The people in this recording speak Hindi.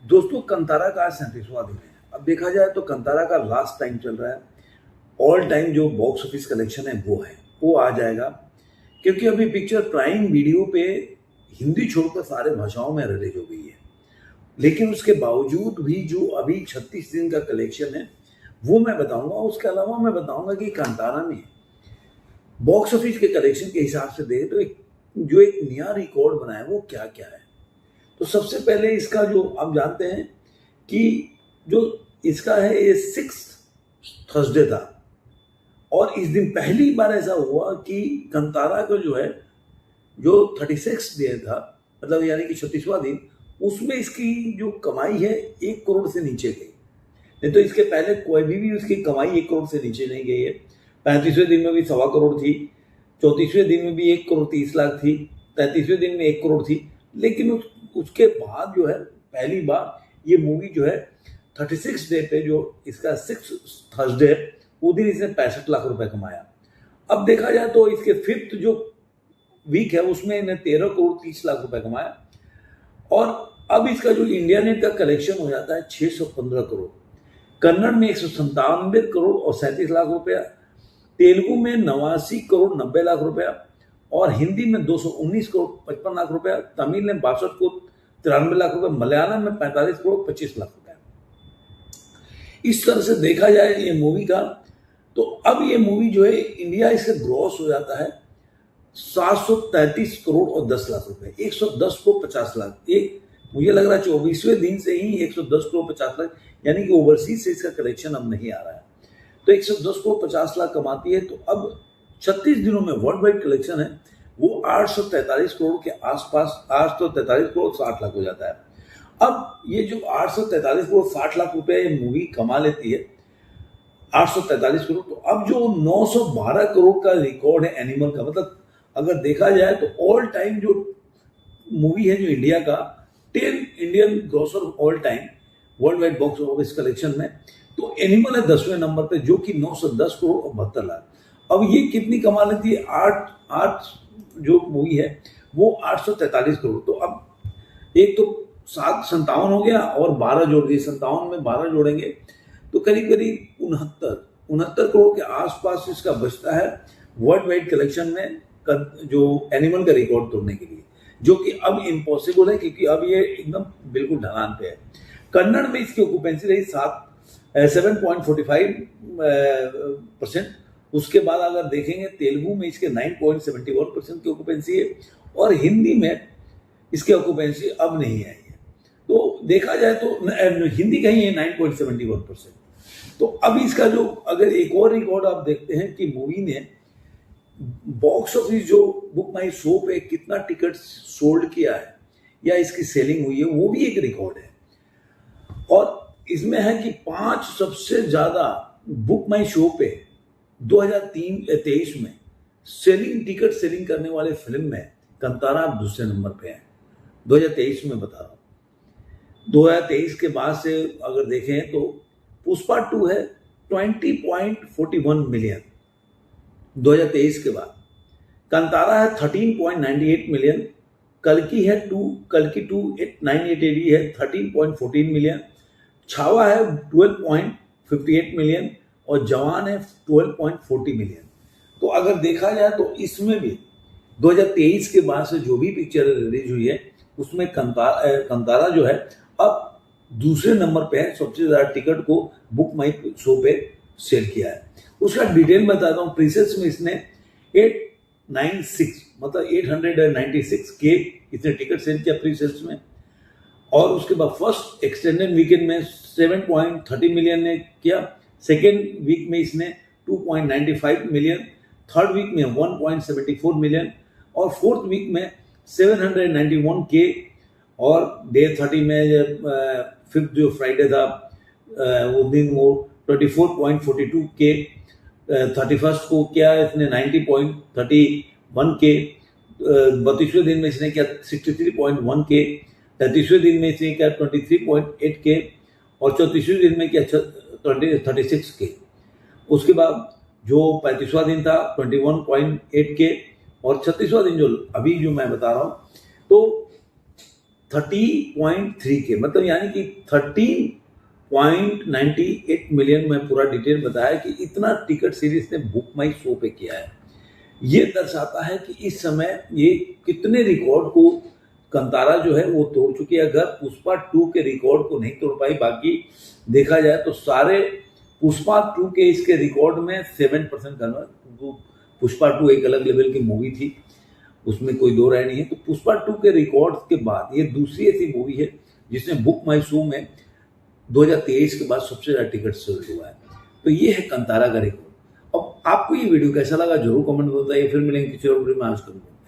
दोस्तों कंतारा का आज 37वां दिन है। अब देखा जाए तो कंतारा का लास्ट टाइम चल रहा है। ऑल टाइम जो बॉक्स ऑफिस कलेक्शन है वो आ जाएगा, क्योंकि अभी पिक्चर प्राइम वीडियो पे हिंदी छोड़कर सारे भाषाओं में रिलीज हो गई है। लेकिन उसके बावजूद भी जो अभी 36 दिन का कलेक्शन है वो मैं बताऊंगा। उसके अलावा मैं बताऊंगा कि कंतारा ने बॉक्स ऑफिस के कलेक्शन के हिसाब से देखें तो एक नया रिकॉर्ड बनाया वो क्या क्या है। तो सबसे पहले इसका जो आप जानते हैं कि जो इसका है ये 6 थर्सडे था, और इस दिन पहली बार ऐसा हुआ कि कंतारा का जो 36 डे था, मतलब यानी कि 36वां दिन, उसमें इसकी जो कमाई है 1 करोड़ से नीचे गई। नहीं तो इसके पहले कोई भी उसकी कमाई 1 करोड़ से नीचे नहीं गई है। 35वें दिन में भी 1.25 करोड़ थी, 34वें दिन में भी 1 करोड़ 30 लाख थी, 33वें दिन में 1 करोड़ थी। लेकिन उसके बाद पहली बार ये मूवी 36 डे पे, जो इसका 6 थर्सडे है, वो दिन इसने 65 लाख रुपए कमाया। अब देखा जाए तो इसके 5th जो वीक है उसमें इन्हें 13 करोड़ 30 लाख रुपए कमाया। और अब इसका जो इंडिया नेट का कलेक्शन हो जाता है 615 करोड़, कन्नड़ में 197 करोड़ और 37 लाख रुपया, तेलुगु में 89 करोड़ 90 लाख रुपया, और हिंदी में 219 करोड़ 55 लाख रुपया, तमिल में 62 करोड़ 93 लाख रुपया, मलयालम में 45 करोड़ 25 लाख रुपया। इस तरह से देखा जाए ये मूवी का, तो अब ये मूवी इंडिया इससे ग्रॉस हो जाता है 733 करोड़ और 10 लाख रुपए, 110 करोड़ 50 लाख। एक मुझे लग रहा है 24वें दिन से ही 110 करोड़ 50 लाख, यानी कि ओवरसीज से इसका कलेक्शन अब नहीं आ रहा है। तो 110 करोड़ 50 लाख कमाती है। तो अब 36 दिनों में वर्ल्ड वाइड कलेक्शन है वो 843 करोड़ के आसपास, 843 करोड़ 60 लाख हो जाता है। अब ये जो 843 करोड़ 60 लाख रुपए ये मूवी कमा लेती है, 843 करोड़, तो अब जो 912 करोड़ का रिकॉर्ड है एनिमल का, मतलब अगर देखा जाए तो ऑल टाइम जो मूवी है जो इंडिया का 10 Indian grocer all time world wide box office collection में, तो एनिमल है 10वें नंबर पे, जो कि 910 करोड़ और 72 लाख। अब ये कितनी कमा लेती है? आठ जो मूवी है वो 843 करोड़। तो अब एक तो 757 हो गया और 12 जोड़ दिए, 57 में 12 जोड़ेंगे तो करीब करीब 69 करोड़ के आसपास इसका बचता है वर्ल्ड वाइड कलेक्शन में जो एनिमल का रिकॉर्ड तोड़ने के लिए, जो कि अब इम्पॉसिबल है, क्योंकि अब ये एकदम बिल्कुल ढलान पे है। कन्नड़ में इसकी ऑक्यूपेंसी रही 7.45%। उसके बाद अगर देखेंगे तेलुगु में इसके 9.71% की ऑक्यूपेंसी है, और हिंदी में इसकी ऑक्यूपेंसी अब नहीं आई है। तो देखा जाए तो हिंदी का ही है 9.71%। तो अब इसका जो अगर एक और रिकॉर्ड आप देखते हैं कि मूवी ने बॉक्स ऑफिस जो बुक माई शो पे कितना टिकट सोल्ड किया है या इसकी सेलिंग हुई है, वो भी एक रिकॉर्ड है। और इसमें है कि 5 सबसे ज्यादा बुक माई शो पे 2023 में टिकट सेलिंग करने वाले फिल्म में कंतारा दूसरे नंबर पे है। 2023 में बता रहा हूं। 2023 के बाद से अगर देखें तो पुष्पा 2 है 20.41 मिलियन 2023 के बाद, कंतारा है 13.98 मिलियन, कल्कि 2 988 है 13.14 मिलियन, छावा है 12.58 मिलियन, और जवान है 12.40 मिलियन। तो अगर देखा जाए तो इसमें भी 2023 के बाद से जो भी पिक्चर रिलीज हुई है उसमें कंतारा जो है अब दूसरे नंबर पे है, सबसे ज्यादा टिकट को बुक माई शो पे सेल किया है। उसका डिटेल बताता हूँ। प्रीसेल्स में इसने 896 के इसने टिकट सेल किया प्री सेल्स में, और उसके बाद फर्स्ट एक्सटेंडेड वीकेंड में 7.30 मिलियन ने किया, सेकेंड वीक में इसने 2.95 मिलियन, थर्ड वीक में 1.74 मिलियन, और फोर्थ वीक में 791 के, और डे 30 में फिफ्थ जो फ्राइडे था वो दिन वो 24.42 के, 31st को क्या इसने 90.31 के, 32वें दिन में इसने किया 63.1 के, 33वें दिन में इसने किया 23.8 के, और 34वें दिन में किया 36 के। उसके बाद जो 35वां दिन था 21.8 के, और 36वां दिन जो अभी जो मैं बता रहा हूँ, तो 30.3 के, मतलब यानी कि 13.98 मिलियन में पूरा डिटेल बताया कि इतना टिकट सीरीज ने बुक माई शो पे किया है। ये दर्शाता है कि इस समय ये कितने रिकॉर्ड को कंतारा जो है वो तोड़ चुकी है। अगर पुष्पा 2 के रिकॉर्ड को नहीं तोड़ पाई, बाकी देखा जाए तो सारे पुष्पा 2 के इसके रिकॉर्ड में 7% करना। पुष्पा 2 एक अलग लेवल की मूवी थी, उसमें कोई दो राय नहीं है। तो पुष्पा 2 के रिकॉर्ड के बाद ये दूसरी ऐसी मूवी है जिसने बुक माई शो में 2023 के बाद सबसे ज्यादा टिकट सेल हुआ है। तो ये है कंतारा का रिकॉर्ड। अब आपको ये वीडियो कैसा लगा जरूर कमेंट में बताइए। फिर मिलेंगे किसी और वीडियो में। आज करूँगा।